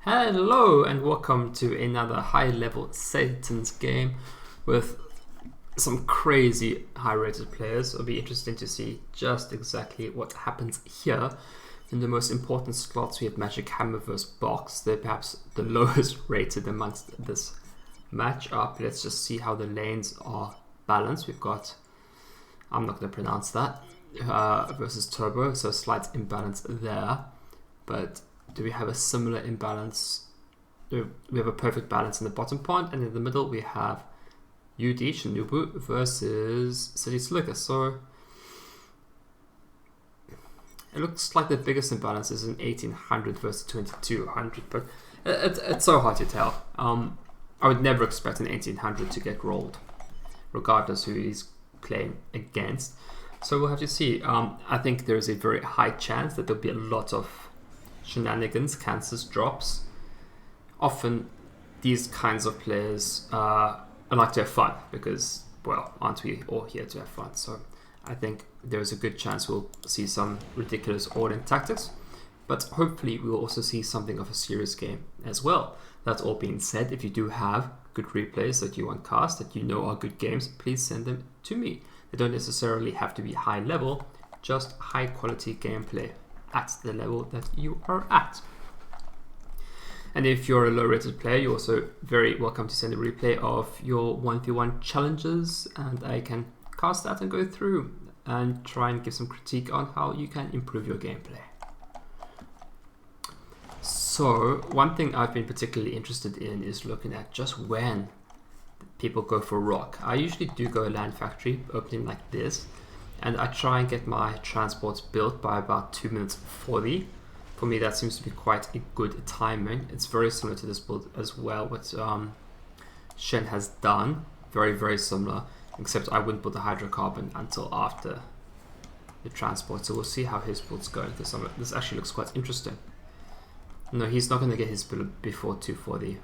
Hello and welcome to another high-level Setons game with some crazy high-rated players. It'll be interesting to see just exactly what happens here. In the most important slots, we have Magic Hammer vs Box. They're perhaps the lowest rated amongst this matchup. Let's just see how the lanes are balanced. We've got, I'm not going to pronounce that, versus Turbo, so slight imbalance there. But do we have a similar imbalance? We have a perfect balance in the bottom point, and in the middle we have UD Shinubu versus City Slicker. So it looks like the biggest imbalance is in 1800 versus 2200, but it's so hard to tell. I would never expect an 1800 to get rolled, regardless who he's playing against. So we'll have to see. I think there is a very high chance that there'll be a lot of shenanigans, cancers, drops. Often these kinds of players like to have fun because, well, aren't we all here to have fun? So I think there's a good chance we'll see some ridiculous all-in tactics, but hopefully we'll also see something of a serious game as well. That all being said, if you do have good replays that you want cast, that you know are good games, please send them to me. They don't necessarily have to be high level, just high quality gameplay at the level that you are at. And if you're a low rated player, you're also very welcome to send a replay of your 1v1 challenges, and I can cast that and go through and try and give some critique on how you can improve your gameplay. So one thing I've been particularly interested in is looking at just when people go for rock. I usually do go land factory opening like this, and I try and get my transports built by about 2 minutes 40. For me, that seems to be quite a good timing. It's very similar to this build as well, what Shen has done. Very, very similar, except I wouldn't build the hydrocarbon until after the transport. So we'll see how his build's going this summer. This actually looks quite interesting. No, he's not going to get his build before 240.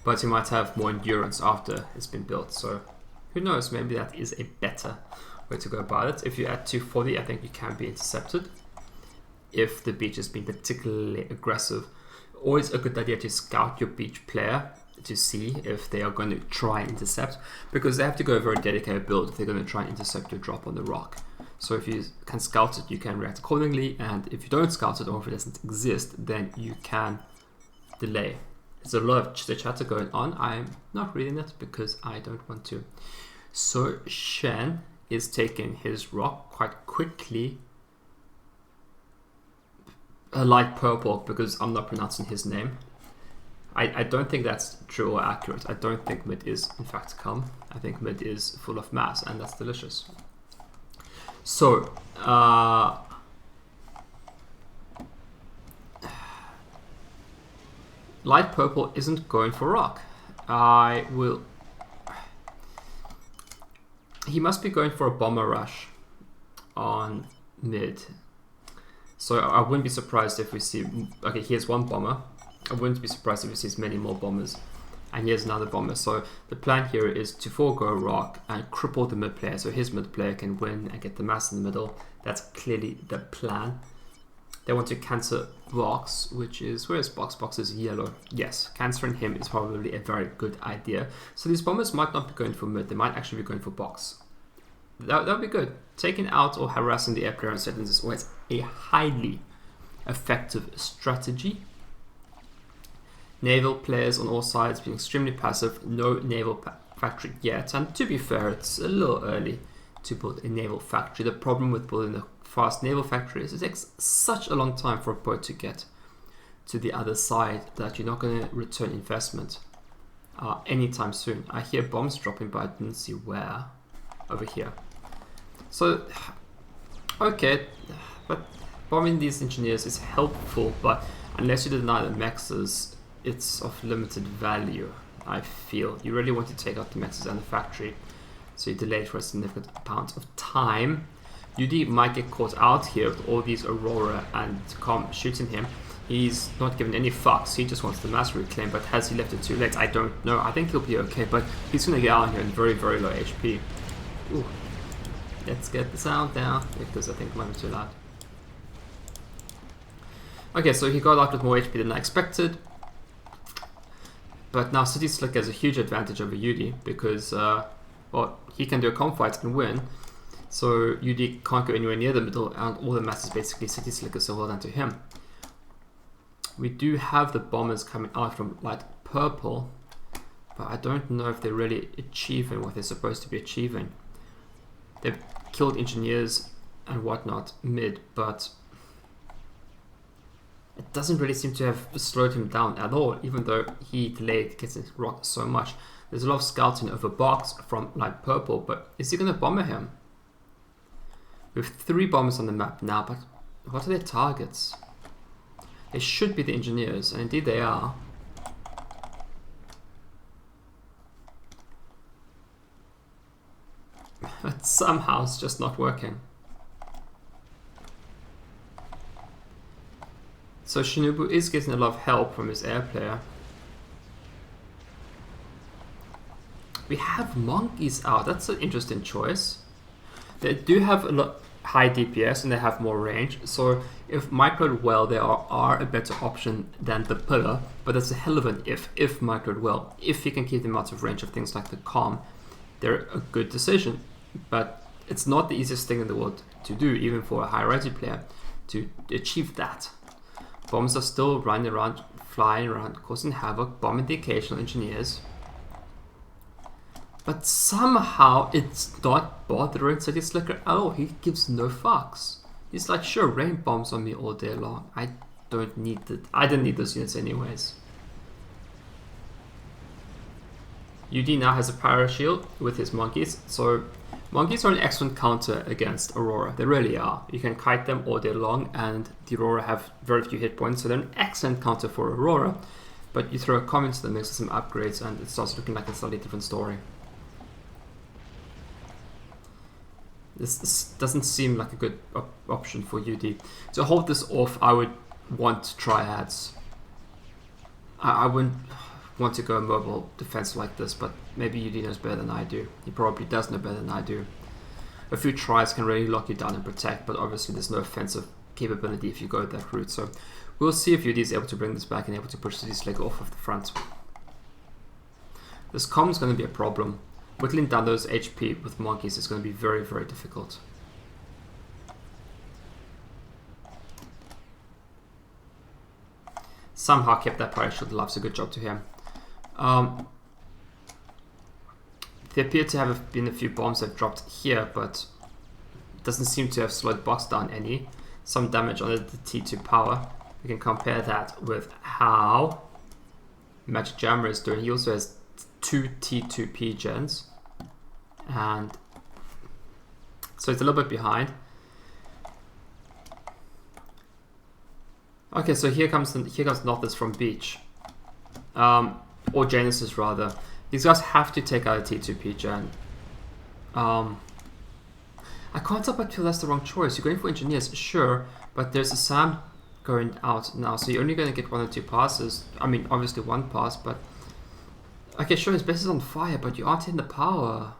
But he might have more endurance after it's been built, so who knows, maybe that is a better way to go about it. If you're at 240, I think you can be intercepted if the beach has been particularly aggressive. Always a good idea to scout your beach player to see if they are going to try and intercept, because they have to go a very dedicated build if they're going to try and intercept your drop on the rock. So if you can scout it, you can react accordingly, and if you don't scout it, or if it doesn't exist, then you can delay. There's a lot of chitter chatter going on. I'm not reading it because I don't want to. So Shen is taking his rock quite quickly. A light purple, because I'm not pronouncing his name. I don't think that's true or accurate. I don't think mid is in fact calm. I think mid is full of mass, and that's delicious. So light purple isn't going for rock. He must be going for a bomber rush on mid. So I wouldn't be surprised if we see, okay, here's one bomber. I wouldn't be surprised if we see many more bombers. And here's another bomber. So the plan here is to forego rock and cripple the mid player, so his mid player can win and get the mass in the middle. That's clearly the plan. They want to cancel Box, which is, where is Box? Box is yellow. Yes, cancelling him is probably a very good idea. So these bombers might not be going for mid, they might actually be going for Box. That would be good. Taking out or harassing the air player on Setons is always a highly effective strategy. Naval players on all sides being extremely passive. No naval factory yet, and to be fair, it's a little early to build a naval factory. The problem with building a fast naval factory is it takes such a long time for a boat to get to the other side that you're not going to return investment anytime soon. I hear bombs dropping, but I didn't see where. Over here. So, okay, but bombing these engineers is helpful, but unless you deny the mexes, it's of limited value, I feel. You really want to take out the mexes and the factory, so you delay it for a significant amount of time. UD might get caught out here with all these Aurora and Com shooting him. He's not given any fucks, he just wants the mass reclaim, but has he left it too late? I don't know. I think he'll be okay, but he's going to get out here in very, very low HP. Ooh. Let's get the sound down, because I think it might be too loud. Okay, so he got out with more HP than I expected. But now City Slicker has a huge advantage over UD because, well, he can do a comp fight and win. So UD can't go anywhere near the middle, and all the mass is basically City Slicker, so well done to him. We do have the bombers coming out from light purple, but I don't know if they're really achieving what they're supposed to be achieving. They've killed engineers and whatnot mid, but it doesn't really seem to have slowed him down at all, even though he delayed getting rocked so much. There's a lot of scouting over box from light purple, but is he going to bomber him? We have 3 bombers on the map now, but what are their targets? They should be the engineers, and indeed they are. But somehow it's just not working. So Shinobu is getting a lot of help from his air player. We have monkeys out. That's an interesting choice. They do have a lot high DPS and they have more range. So if microed well, they are a better option than the pillar. But that's a hell of an if microed well. If you can keep them out of range of things like the calm, they're a good decision. But it's not the easiest thing in the world to do, even for a high rated player, to achieve that. Bombs are still running around, flying around, causing havoc, bombing the occasional engineers. But somehow it's not bothering City Slicker at all. He gives no fucks. He's like, sure, rain bombs on me all day long. I don't need it. I didn't need those units anyways. UD now has a power shield with his monkeys. So monkeys are an excellent counter against Aurora. They really are. You can kite them all day long and the Aurora have very few hit points. So they're an excellent counter for Aurora. But you throw a comm into the mix with some upgrades and it starts looking like a slightly different story. This doesn't seem like a good option for UD. To hold this off, I would want triads. I wouldn't want to go mobile defense like this, but maybe UD knows better than I do. He probably does know better than I do. A few tries can really lock you down and protect, but obviously there's no offensive capability if you go that route. So we'll see if UD is able to bring this back and able to push City Slicker off of the front. This comm is going to be a problem. Whittling down those HP with monkeys is going to be very, very difficult. Somehow kept that prior shield alive, so good job to him. There appear to have been a few bombs that dropped here, but it doesn't seem to have slowed box down any. Some damage on the T2 power. We can compare that with how Magic Jammer is doing. He also has 2 T2P gens. And so it's a little bit behind. Okay, so here comes Nothus from Beach, or Genesis rather. These guys have to take out a T2P gen. I can't help but feel that's the wrong choice. You're going for engineers, sure, but there's a Sam going out now, so you're only going to get 1 or 2 passes. I mean, obviously 1 pass, but okay, sure, his base is on fire, but you aren't in the power.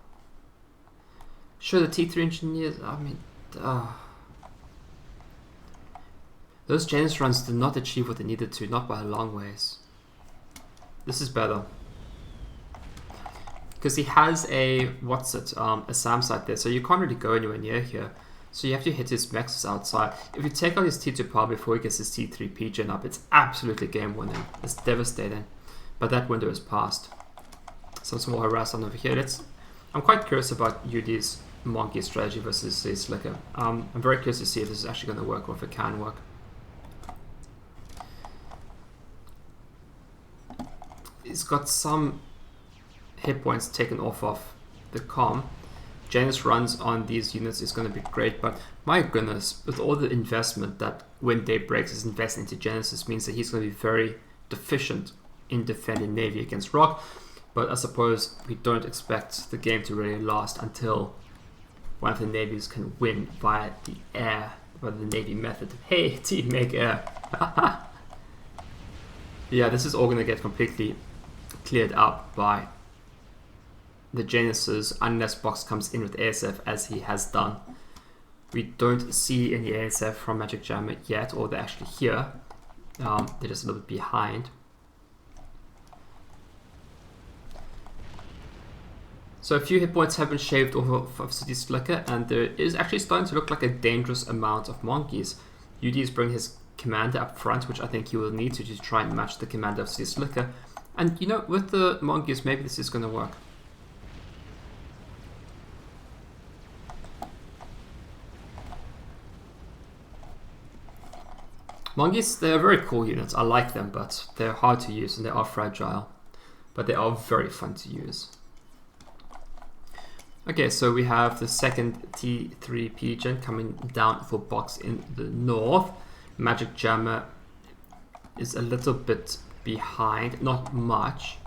Sure, the T3 engineers, I mean, those Genesis runs did not achieve what they needed to, not by a long ways. This is better. Because he has a, a SAM site there, so you can't really go anywhere near here. So you have to hit his mexes outside. If you take out his T2 power before he gets his T3P gen up, it's absolutely game winning. It's devastating. But that window is passed. Some small harassment over here. I'm quite curious about UD's monkey strategy versus his Slicker. I'm very curious to see if this is actually going to work or if it can work. He's got some hit points taken off of the comm. Janus runs on these units is going to be great, but my goodness, with all the investment that when Day Breaks is investing into Genesis means that he's going to be very deficient in defending Navy against Rock. But I suppose we don't expect the game to really last until one of the navies can win via the air, by the Navy method. Hey, team, make air. Yeah, this is all going to get completely cleared up by the Genesis unless Box comes in with ASF as he has done. We don't see any ASF from Magic Jammer yet, or they're actually here. They're just a little bit behind. So a few hit points have been shaved off of City Slicker, and there is actually starting to look like a dangerous amount of monkeys. UD is bringing his commander up front, which I think he will need to try and match the commander of City Slicker. And you know, with the monkeys, maybe this is going to work. Monkeys, they're very cool units. I like them, but they're hard to use and they are fragile. But they are very fun to use. Okay, so we have the second T3P gen coming down for box in the north. Magic Jammer is a little bit behind, not much.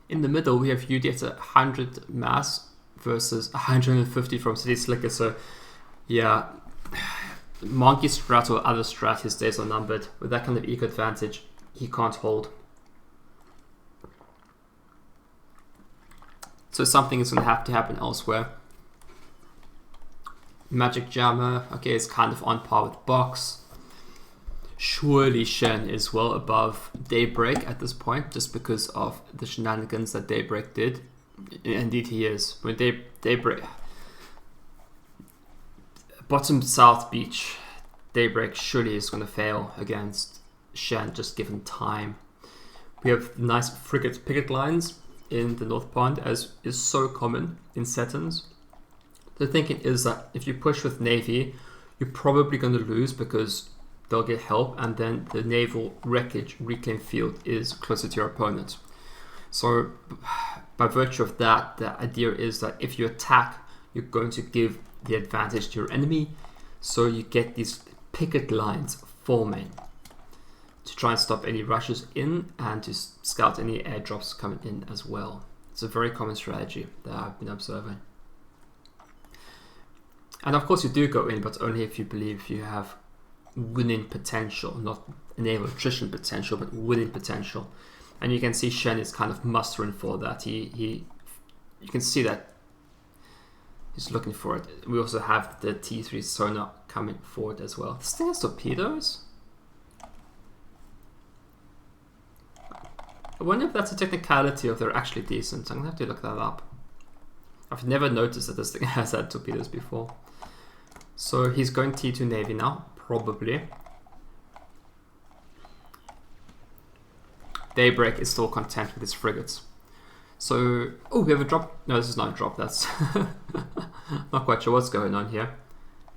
In the middle, we have UD at 100 mass versus 150 from City Slicker. So, yeah, Monkey strat or other strat, his days are numbered. With that kind of eco advantage, he can't hold. So something is going to have to happen elsewhere. Magic Jammer, okay, is kind of on par with Box. Surely Shen is well above Daybreak at this point, just because of the shenanigans that Daybreak did. Indeed he is. When Daybreak... Bottom South Beach, Daybreak surely is going to fail against Shen, just given time. We have nice frigate picket lines in the North Pond, as is so common in Setons. The thinking is that if you push with Navy, you're probably going to lose because they'll get help, and then the naval wreckage reclaim field is closer to your opponent. So by virtue of that, the idea is that if you attack, you're going to give the advantage to your enemy, so you get these picket lines forming to try and stop any rushes in and to scout any airdrops coming in as well. It's a very common strategy that I've been observing. And of course you do go in, but only if you believe you have winning potential, not naval attrition potential, but winning potential. And you can see Shen is kind of mustering for that. You can see that he's looking for it. We also have the T3 sonar coming forward as well. This thing has torpedoes? I wonder if that's a technicality or they're actually decent. I'm gonna have to look that up. I've never noticed that this thing has had torpedoes before. So he's going T2 Navy now, probably. Daybreak is still content with his frigates. So, oh, we have a drop. No, this is not a drop. That's not quite sure what's going on here.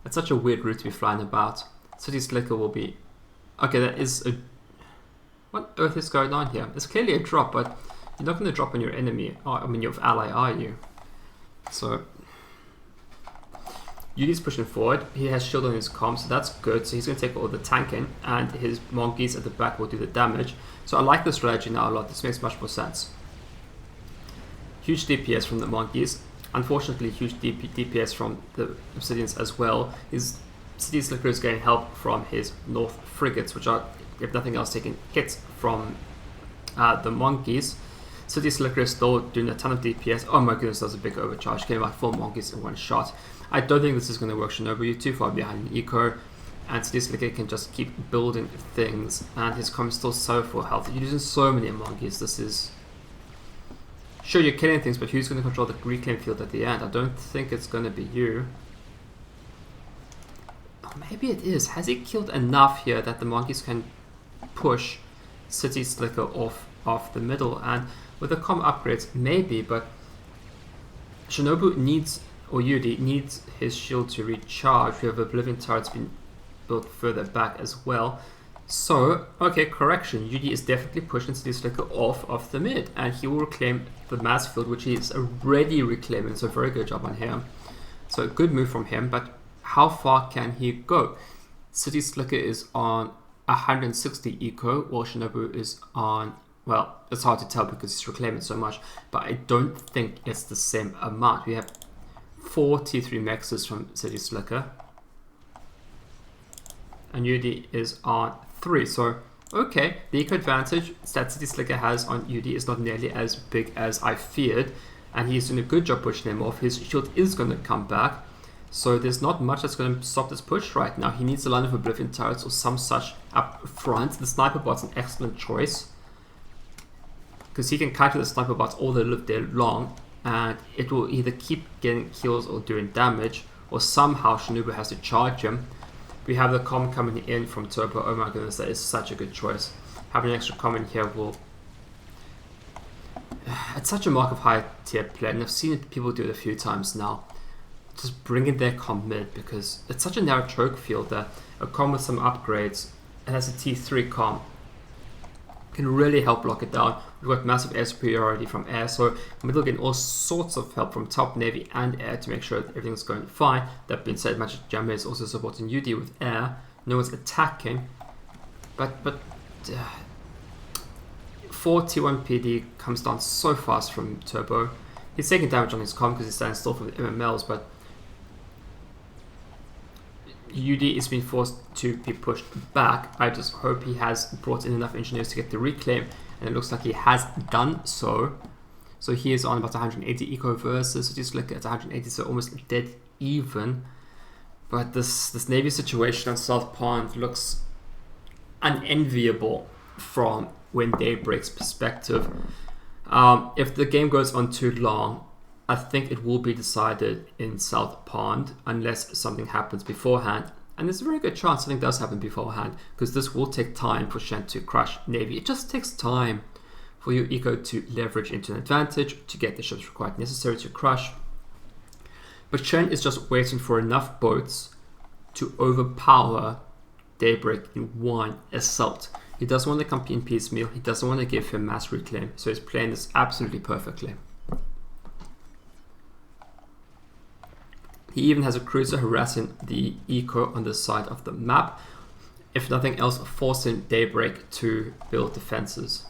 It's such a weird route to be flying about. City Slicker will be... Okay, that is a... What earth is going on here? It's clearly a drop, but you're not going to drop on your enemy. Oh, I mean, your ally, are you? So, Yudi's pushing forward. He has shield on his comm, so that's good. So he's going to take all the tanking, and his monkeys at the back will do the damage. So I like the strategy now a lot. This makes much more sense. Huge DPS from the monkeys. Unfortunately, huge DPS from the Obsidians as well. His City Slicker is getting help from his North frigates, which are, if nothing else, taking hits from the monkeys. City Slicker is still doing a ton of DPS. Oh my goodness, that's a big overcharge. Getting about 4 monkeys in one shot. I don't think this is going to work, Shinobu. You're too far behind in eco, and City Slicker can just keep building things, and his comm is still so full health. You're using so many monkeys. This is... Sure, you're killing things, but who's going to control the reclaim field at the end? I don't think it's going to be you. Oh, maybe it is. Has he killed enough here that the monkeys can push City Slicker off the middle? And with the comm upgrades, maybe, but Shinobu needs, or Yudi needs his shield to recharge. We have Oblivion turrets being built further back as well. So, okay, correction. Yudi is definitely pushing City Slicker off of the mid, and he will reclaim the mass field, which he is already reclaiming. So, very good job on him. So, a good move from him, but how far can he go? City Slicker is on 160 eco, while Shinobu is on, well, it's hard to tell because he's reclaiming so much, but I don't think it's the same amount. We have 4 T3 mexes from City Slicker, and UD is on 3. So, okay, the eco advantage that City Slicker has on UD is not nearly as big as I feared, and he's doing a good job pushing him off. His shield is going to come back. So there's not much that's going to stop this push right now. He needs a line of Oblivion turrets or some such up front. The Sniper Bot's an excellent choice, because he can counter the Sniper Bots all they live there long, and it will either keep getting kills or doing damage, or somehow Shinobu has to charge him. We have the common coming in from Turbo. Oh my goodness, that is such a good choice. Having an extra common here will... It's such a mark of high tier play, and I've seen people do it a few times now. Just bring in their comm mid, because it's such a narrow choke field that a comm with some upgrades, and has a T3 comm, can really help lock it down. We've got massive air superiority from air, so middle getting all sorts of help from top, navy and air to make sure that everything's going fine. That being said, Magic Jammer is also supporting UD with air. No one's attacking, but 4 T1 PD comes down so fast from Turbo. He's taking damage on his comm because he's standing still for the MMLs, but UD is being forced to be pushed back. I just hope he has brought in enough engineers to get the reclaim, and it looks like he has done so. So he is on about 180 eco versus, so just look at 180, so almost dead even. But this Navy situation on South Pond looks unenviable from when Daybreak's perspective. If the game goes on too long, I think it will be decided in South Pond unless something happens beforehand. And there's a very good chance something does happen beforehand, because this will take time for Shen to crush Navy. It just takes time for your eco to leverage into an advantage, to get the ships required necessary to crush. But Shen is just waiting for enough boats to overpower Daybreak in one assault. He doesn't want to compete in piecemeal. He doesn't want to give him mass reclaim. So he's playing this absolutely perfectly. He even has a cruiser harassing the eco on the side of the map. If nothing else, forcing Daybreak to build defenses.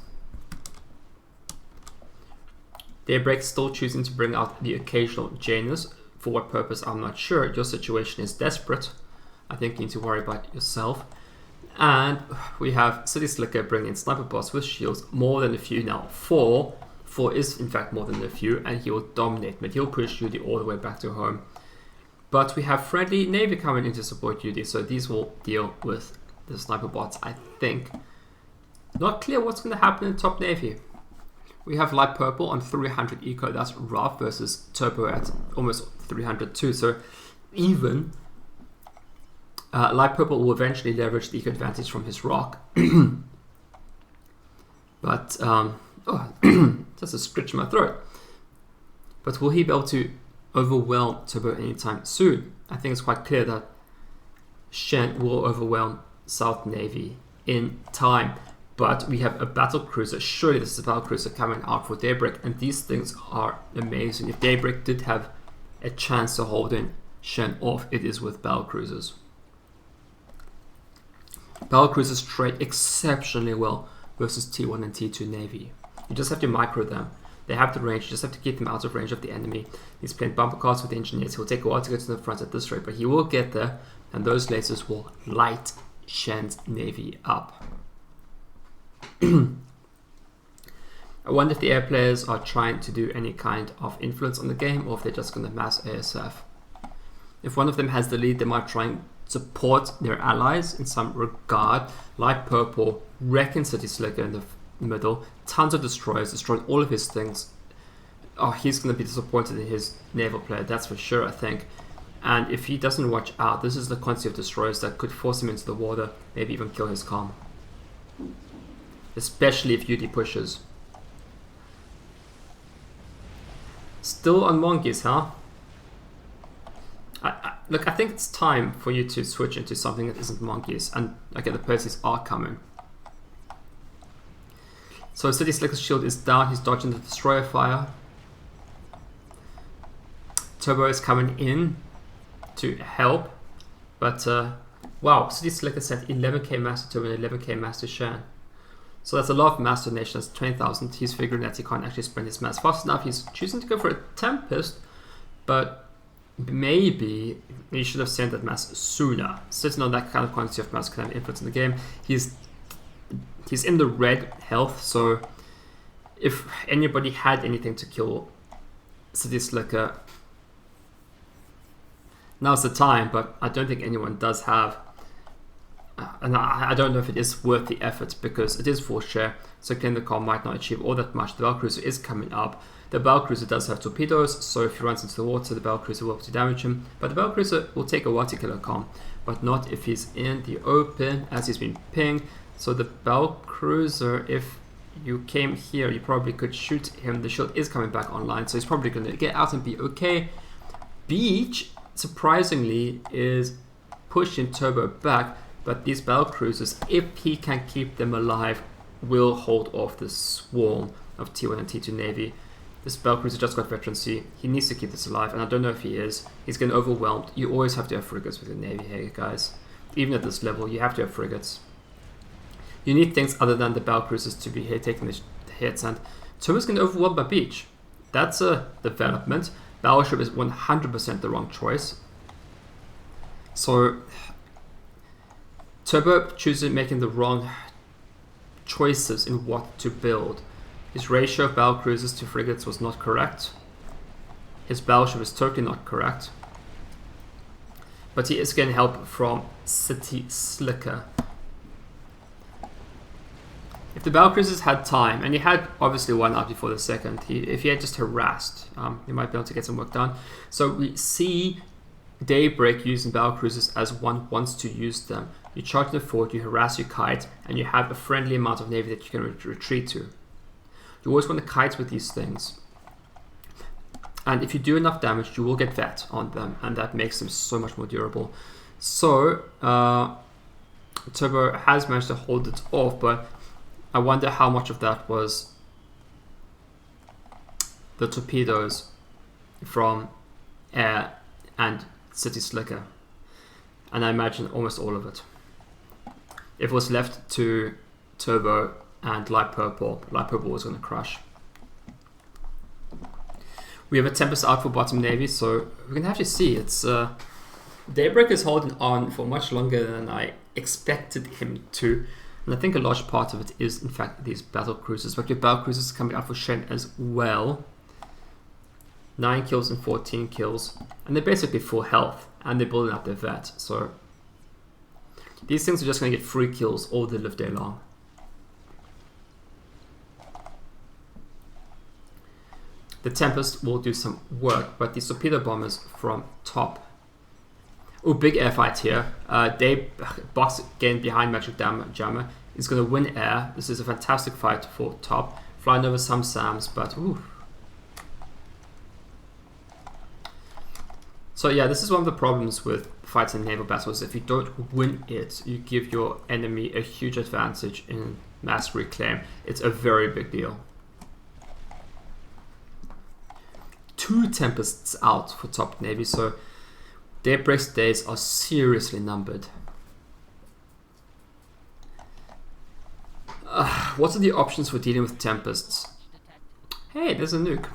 Daybreak still choosing to bring out the occasional Janus. For what purpose, I'm not sure. Your situation is desperate. I think you need to worry about yourself. And we have City Slicker bringing in Sniper Bots with shields, more than a few now. 4 is in fact more than a few, and he will dominate mid. He'll push UD all the way back to home. But we have friendly Navy coming in to support UD, so these will deal with the Sniper Bots, I think. Not clear what's going to happen in top Navy. We have light purple on 300 eco, that's rough, versus Turbo at almost 300 too, so even. Light purple will eventually leverage the eco advantage from his rock. But, just a scratch in my throat. But will he be able to overwhelm Turbo anytime soon? I think it's quite clear that Shen will overwhelm South Navy in time. But we have a battle cruiser. Surely this is a battle cruiser coming out for Daybreak, and these things are amazing. If Daybreak did have a chance to hold in Shen off, it is with battle cruisers. Battle cruisers trade exceptionally well versus T1 and T2 Navy. You just have to micro them. They have the range, you just have to keep them out of range of the enemy. He's playing bumper cars with the engineers. He'll take a while to get to the front at this rate, but he will get there, and those lasers will light Shen's Navy up. I wonder if the air players are trying to do any kind of influence on the game, or if they're just going to mass ASF. If one of them has the lead, they might try and support their allies in some regard. Light purple wrecking City Slicker in the middle, tons of destroyers, destroying all of his things. Oh, he's going to be disappointed in his naval player, that's for sure, I think. And if he doesn't watch out, this is the quantity of destroyers that could force him into the water, maybe even kill his comm. Especially if UD pushes. Still on monkeys, huh? Look, I think it's time for you to switch into something that isn't monkeys. And okay, the Perseus are coming. So City Slicker's shield is down. He's dodging the destroyer fire. Turbo is coming in to help. But wow, City Slicker sent 11k mass to Turbo and 11k mass to Shan. So that's a lot of mass donation. That's 20,000. He's figuring that he can't actually spend his mass fast enough. He's choosing to go for a Tempest, but maybe he should have sent that mass sooner. Sitting on that kind of quantity of mass can have influence in the game. He's in the red health, so if anybody had anything to kill City Slicker, Now's the time, but I don't think anyone does have. And I don't know if it is worth the effort, because it is force share, so claim the car might not achieve all that much. The Battlecruiser is coming up. The Battlecruiser does have torpedoes, so if he runs into the water, the Battlecruiser will have to damage him. But the Battlecruiser will take a while to kill a com, but not if he's in the open, as he's been pinged. So the Battlecruiser, if you came here, you probably could shoot him. The shield is coming back online, so he's probably going to get out and be okay. Beach, surprisingly, is pushing Turbo back, but these Battlecruisers, if he can keep them alive, will hold off the swarm of T1 and T2 Navy. This Battlecruiser just got veterancy. He needs to keep this alive, and I don't know if he is. He's getting overwhelmed. You always have to have frigates with your Navy here, guys. Even at this level, you have to have frigates. You need things other than the Battlecruisers to be here taking the hits, and Turbo's getting overwhelmed by Beach. That's a development. Battleship is 100% the wrong choice. So Turbo making the wrong choices in what to build. His ratio of Battlecruisers to frigates was not correct. His battleship is totally not correct. But he is getting help from City Slicker. If the Battlecruisers had time, and he had obviously one out before the second, if he had just harassed, he might be able to get some work done. So we see Daybreak using Battlecruisers as one wants to use them. You charge the fort, you harass your kite, and you have a friendly amount of navy that you can retreat to. You always want to kite with these things. And if you do enough damage, you will get vet on them, and that makes them so much more durable. So, Turbo has managed to hold it off, but I wonder how much of that was the torpedoes from Air and City Slicker. And I imagine almost all of it. If it was left to Turbo and Light Purple was going to crush. We have a Tempest out for bottom navy, so we're going to have to see. It's Daybreak is holding on for much longer than I expected him to. And I think a large part of it is, in fact, these Battlecruisers. But your Battlecruisers coming out for Shen as well. 9 kills and 14 kills. And they're basically full health. And they're building up their vet. So these things are just going to get free kills all the live day long. The Tempest will do some work. But these torpedo bombers from top. Oh, big air fight here. Box again behind Magic Jammer is going to win air. This is a fantastic fight for top. Flying over some SAMs, but ooh. So yeah, this is one of the problems with fights in naval battles. If you don't win it, you give your enemy a huge advantage in mass reclaim. It's a very big deal. 2 Tempests out for top navy, so Daybreak's days are seriously numbered. What are the options for dealing with Tempests? Hey, there's a nuke.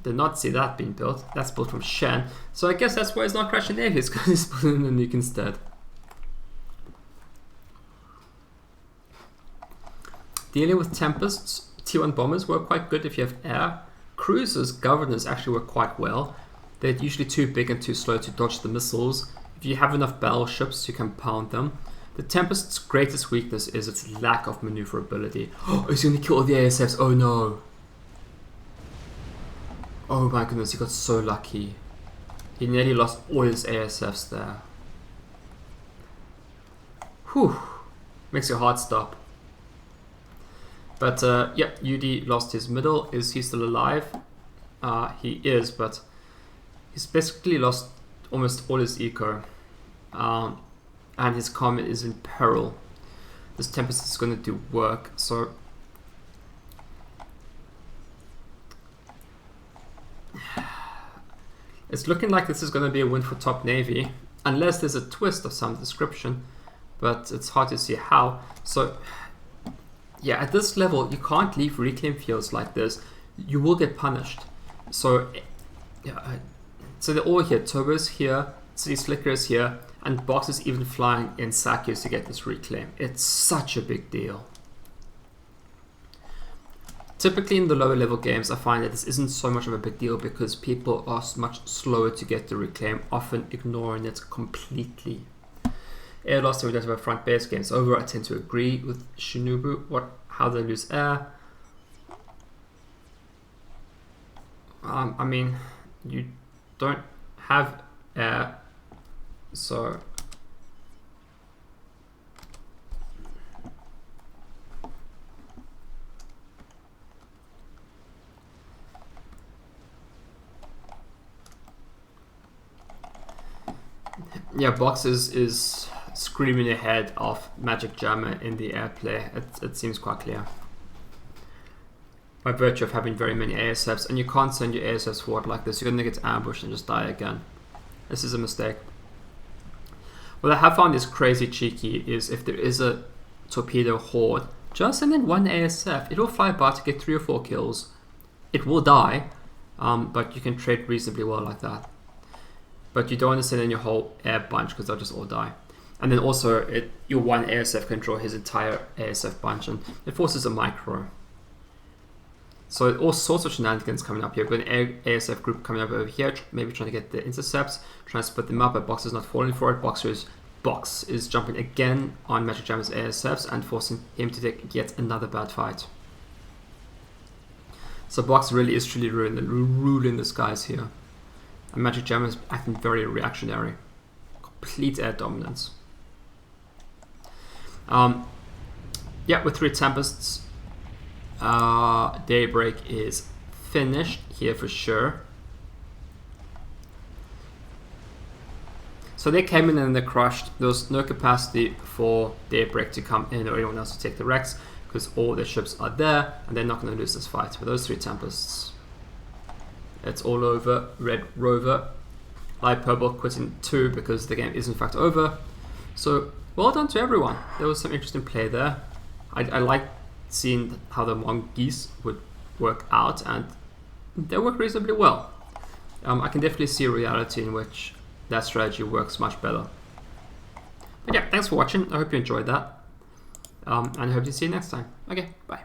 Did not see that being built. That's built from Shen. So I guess that's why he's not crashing navies, because he's building a nuke instead. Dealing with Tempests, T1 bombers work quite good if you have air. Cruisers, Governors actually work quite well. They're usually too big and too slow to dodge the missiles. If you have enough battleships, you can pound them. The Tempest's greatest weakness is its lack of maneuverability. Oh, he's going to kill all the ASFs. Oh no. Oh my goodness, he got so lucky. He nearly lost all his ASFs there. Whew. Makes your heart stop. But yeah, UD lost his middle. Is he still alive? He is, but he's basically lost almost all his eco, and his comet is in peril. This Tempest is going to do work, so it's looking like this is going to be a win for top navy, unless there's a twist of some description, but it's hard to see how. So yeah, at this level, you can't leave reclaim fields like this. You will get punished. So yeah. So they're all here. Turbo's here, City Slicker is here, and Box is even flying in Sakyos to get this reclaim. It's such a big deal. Typically in the lower level games, I find that this isn't so much of a big deal because people are much slower to get the reclaim, often ignoring it completely. Air loss, so we don't have a front base games over. I tend to agree with Shinobu. How they lose air? I mean, you don't have air, so yeah, Box is screaming ahead of Magic Jammer in the airplay. It seems quite clear. By virtue of having very many ASFs, and you can't send your ASFs forward like this, you're going to get ambushed and just die again. This is a mistake. What I have found is crazy cheeky is if there is a torpedo horde, just send in one ASF. It will fly by to get 3 or 4 kills. It will die, but you can trade reasonably well like that. But you don't want to send in your whole air bunch because they'll just all die. And then also, your one ASF can draw his entire ASF bunch, and it forces a micro. So all sorts of shenanigans coming up here. We've got an ASF group coming up over here, maybe trying to get the intercepts, trying to split them up, but Box is not falling for it. Box is jumping again on Magic Jammer's ASFs and forcing him to take yet another bad fight. So Box really is truly ruling the skies here. And Magic Jammer is acting very reactionary. Complete air dominance. Yeah, with 3 Tempests, Daybreak is finished here for sure. So they came in and they crushed. There was no capacity for Daybreak to come in or anyone else to take the wrecks because all their ships are there and they're not going to lose this fight. With those 3 Tempests, it's all over. Red Rover, Light Purple quitting 2 because the game is in fact over. So well done to everyone. There was some interesting play there. I like seeing how the monkeys would work out, and they work reasonably well. I can definitely see a reality in which that strategy works much better. But yeah, thanks for watching. I hope you enjoyed that, and I hope to see you next time. Okay, bye.